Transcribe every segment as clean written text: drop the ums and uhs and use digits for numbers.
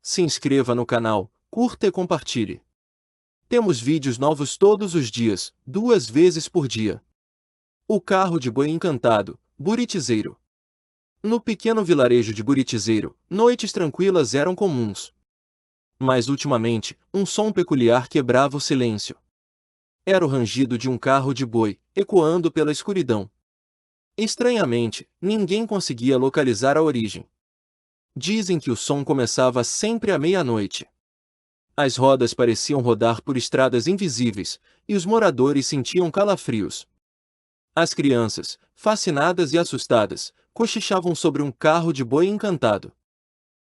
se inscreva no canal, curta e compartilhe. Temos vídeos novos todos os dias, 2 vezes por dia. O carro de boi encantado, Buritizeiro. No pequeno vilarejo de Buritizeiro, noites tranquilas eram comuns. Mas ultimamente, um som peculiar quebrava o silêncio. Era o rangido de um carro de boi, ecoando pela escuridão. Estranhamente, ninguém conseguia localizar a origem. Dizem que o som começava sempre à meia-noite. As rodas pareciam rodar por estradas invisíveis, e os moradores sentiam calafrios. As crianças, fascinadas e assustadas, cochichavam sobre um carro de boi encantado.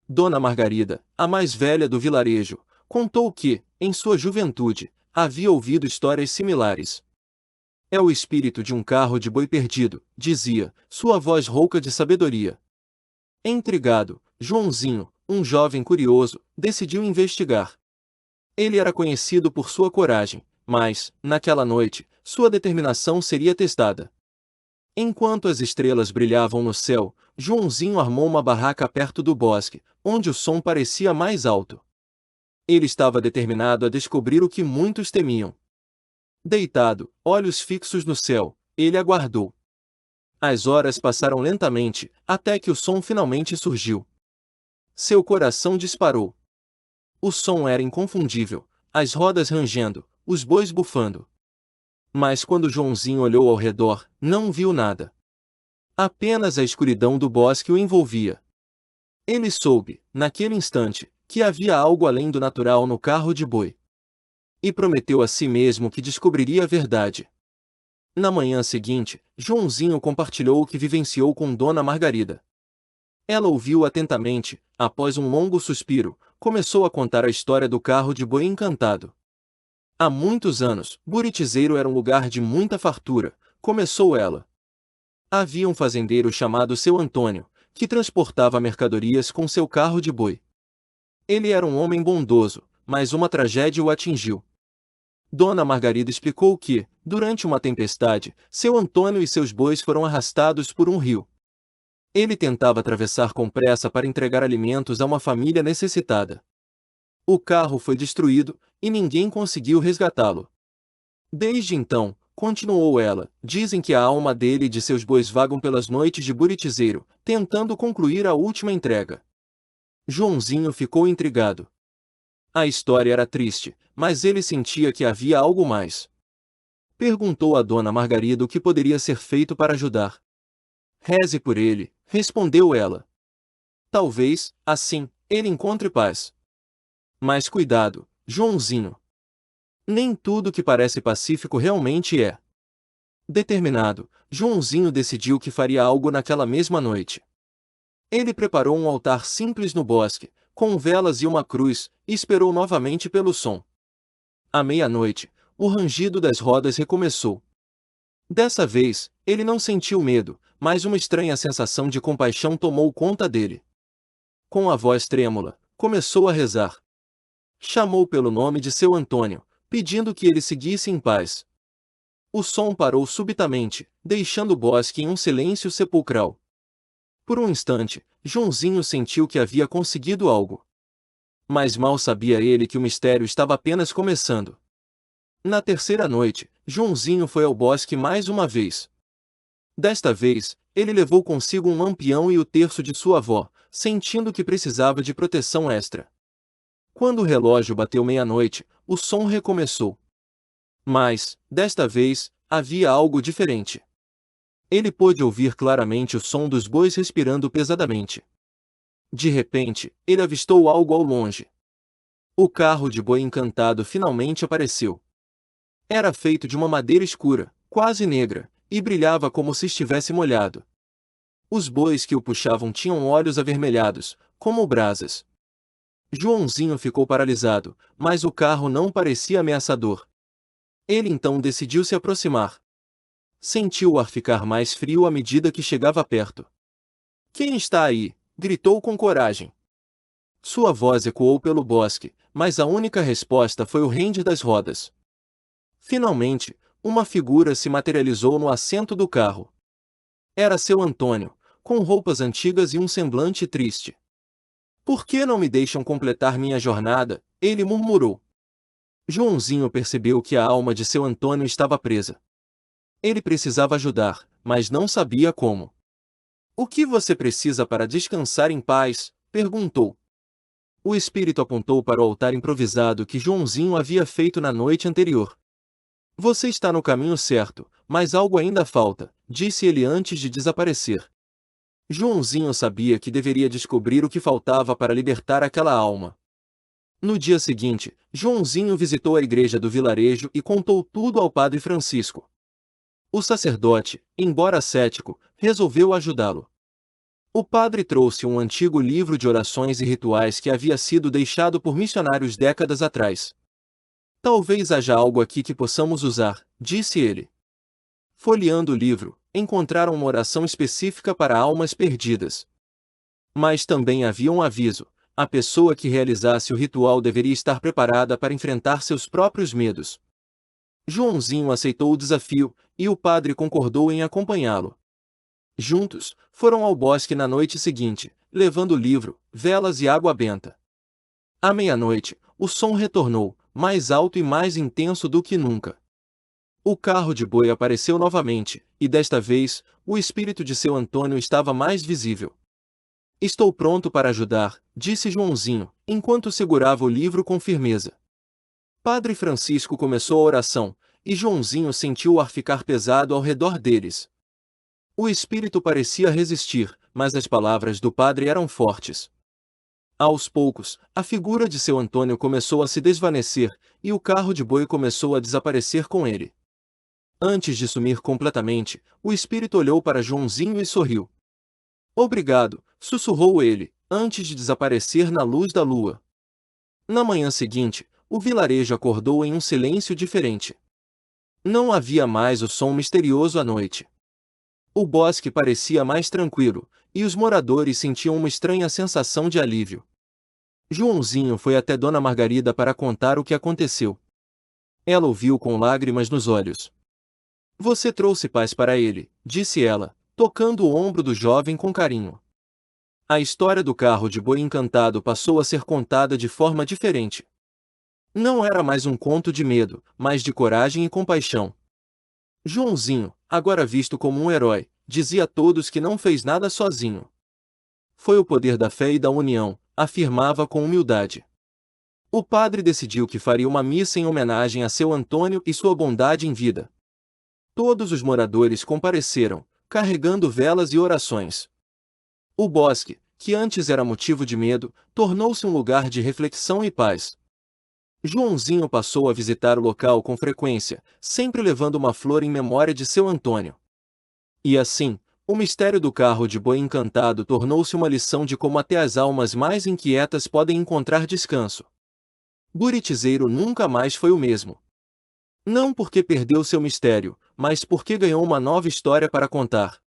Dona Margarida, a mais velha do vilarejo, contou que, em sua juventude, havia ouvido histórias similares. É o espírito de um carro de boi perdido, dizia, sua voz rouca de sabedoria. Intrigado, Joãozinho, um jovem curioso, decidiu investigar. Ele era conhecido por sua coragem, mas, naquela noite, sua determinação seria testada. Enquanto as estrelas brilhavam no céu, Joãozinho armou uma barraca perto do bosque, onde o som parecia mais alto. Ele estava determinado a descobrir o que muitos temiam. Deitado, olhos fixos no céu, ele aguardou. As horas passaram lentamente, até que o som finalmente surgiu. Seu coração disparou. O som era inconfundível, as rodas rangendo, os bois bufando. Mas quando Joãozinho olhou ao redor, não viu nada. Apenas a escuridão do bosque o envolvia. Ele soube, naquele instante, que havia algo além do natural no carro de boi. E prometeu a si mesmo que descobriria a verdade. Na manhã seguinte, Joãozinho compartilhou o que vivenciou com Dona Margarida. Ela ouviu atentamente, após um longo suspiro, começou a contar a história do carro de boi encantado. Há muitos anos, Buritizeiro era um lugar de muita fartura, começou ela. Havia um fazendeiro chamado Seu Antônio, que transportava mercadorias com seu carro de boi. Ele era um homem bondoso, mas uma tragédia o atingiu. Dona Margarida explicou que, durante uma tempestade, Seu Antônio e seus bois foram arrastados por um rio. Ele tentava atravessar com pressa para entregar alimentos a uma família necessitada. O carro foi destruído, e ninguém conseguiu resgatá-lo. Desde então, continuou ela, dizem que a alma dele e de seus bois vagam pelas noites de Buritizeiro, tentando concluir a última entrega. Joãozinho ficou intrigado. A história era triste, mas ele sentia que havia algo mais. Perguntou a Dona Margarida o que poderia ser feito para ajudar. Reze por ele, respondeu ela. Talvez, assim, ele encontre paz. Mas cuidado, Joãozinho. Nem tudo que parece pacífico realmente é. Determinado, Joãozinho decidiu que faria algo naquela mesma noite. Ele preparou um altar simples no bosque, com velas e uma cruz, e esperou novamente pelo som. À meia-noite, o rangido das rodas recomeçou. Dessa vez, ele não sentiu medo, mas uma estranha sensação de compaixão tomou conta dele. Com a voz trêmula, começou a rezar. Chamou pelo nome de Seu Antônio, pedindo que ele seguisse em paz. O som parou subitamente, deixando o bosque em um silêncio sepulcral. Por um instante, Joãozinho sentiu que havia conseguido algo. Mas mal sabia ele que o mistério estava apenas começando. Na terceira noite, Joãozinho foi ao bosque mais uma vez. Desta vez, ele levou consigo um lampião e o terço de sua avó, sentindo que precisava de proteção extra. Quando o relógio bateu meia-noite, o som recomeçou. Mas, desta vez, havia algo diferente. Ele pôde ouvir claramente o som dos bois respirando pesadamente. De repente, ele avistou algo ao longe. O carro de boi encantado finalmente apareceu. Era feito de uma madeira escura, quase negra, e brilhava como se estivesse molhado. Os bois que o puxavam tinham olhos avermelhados, como brasas. Joãozinho ficou paralisado, mas o carro não parecia ameaçador. Ele então decidiu se aproximar. Sentiu o ar ficar mais frio à medida que chegava perto. "Quem está aí?", gritou com coragem. Sua voz ecoou pelo bosque, mas a única resposta foi o rende das rodas. Finalmente, uma figura se materializou no assento do carro. Era Seu Antônio, com roupas antigas e um semblante triste. Por que não me deixam completar minha jornada? Ele murmurou. Joãozinho percebeu que a alma de seu Antônio estava presa. Ele precisava ajudar, mas não sabia como. O que você precisa para descansar em paz? Perguntou. O espírito apontou para o altar improvisado que Joãozinho havia feito na noite anterior. Você está no caminho certo, mas algo ainda falta, disse ele antes de desaparecer. Joãozinho sabia que deveria descobrir o que faltava para libertar aquela alma. No dia seguinte, Joãozinho visitou a igreja do vilarejo e contou tudo ao padre Francisco. O sacerdote, embora cético, resolveu ajudá-lo. O padre trouxe um antigo livro de orações e rituais que havia sido deixado por missionários décadas atrás. Talvez haja algo aqui que possamos usar, disse ele. Folheando o livro, encontraram uma oração específica para almas perdidas. Mas também havia um aviso: a pessoa que realizasse o ritual deveria estar preparada para enfrentar seus próprios medos. Joãozinho aceitou o desafio, e o padre concordou em acompanhá-lo. Juntos, foram ao bosque na noite seguinte, levando o livro, velas e água benta. À meia-noite, o som retornou, mais alto e mais intenso do que nunca. O carro de boi apareceu novamente, e desta vez, o espírito de seu Antônio estava mais visível. Estou pronto para ajudar, disse Joãozinho, enquanto segurava o livro com firmeza. Padre Francisco começou a oração, e Joãozinho sentiu o ar ficar pesado ao redor deles. O espírito parecia resistir, mas as palavras do padre eram fortes. Aos poucos, a figura de seu Antônio começou a se desvanecer, e o carro de boi começou a desaparecer com ele. Antes de sumir completamente, o espírito olhou para Joãozinho e sorriu. Obrigado, sussurrou ele, antes de desaparecer na luz da lua. Na manhã seguinte, o vilarejo acordou em um silêncio diferente. Não havia mais o som misterioso à noite. O bosque parecia mais tranquilo, e os moradores sentiam uma estranha sensação de alívio. Joãozinho foi até Dona Margarida para contar o que aconteceu. Ela ouviu com lágrimas nos olhos. Você trouxe paz para ele, disse ela, tocando o ombro do jovem com carinho. A história do carro de boi encantado passou a ser contada de forma diferente. Não era mais um conto de medo, mas de coragem e compaixão. Joãozinho, agora visto como um herói, dizia a todos que não fez nada sozinho. Foi o poder da fé e da união, afirmava com humildade. O padre decidiu que faria uma missa em homenagem a seu Antônio e sua bondade em vida. Todos os moradores compareceram, carregando velas e orações. O bosque, que antes era motivo de medo, tornou-se um lugar de reflexão e paz. Joãozinho passou a visitar o local com frequência, sempre levando uma flor em memória de seu Antônio. E assim, o mistério do carro de boi encantado tornou-se uma lição de como até as almas mais inquietas podem encontrar descanso. Buritizeiro nunca mais foi o mesmo. Não porque perdeu seu mistério, mas porque ganhou uma nova história para contar.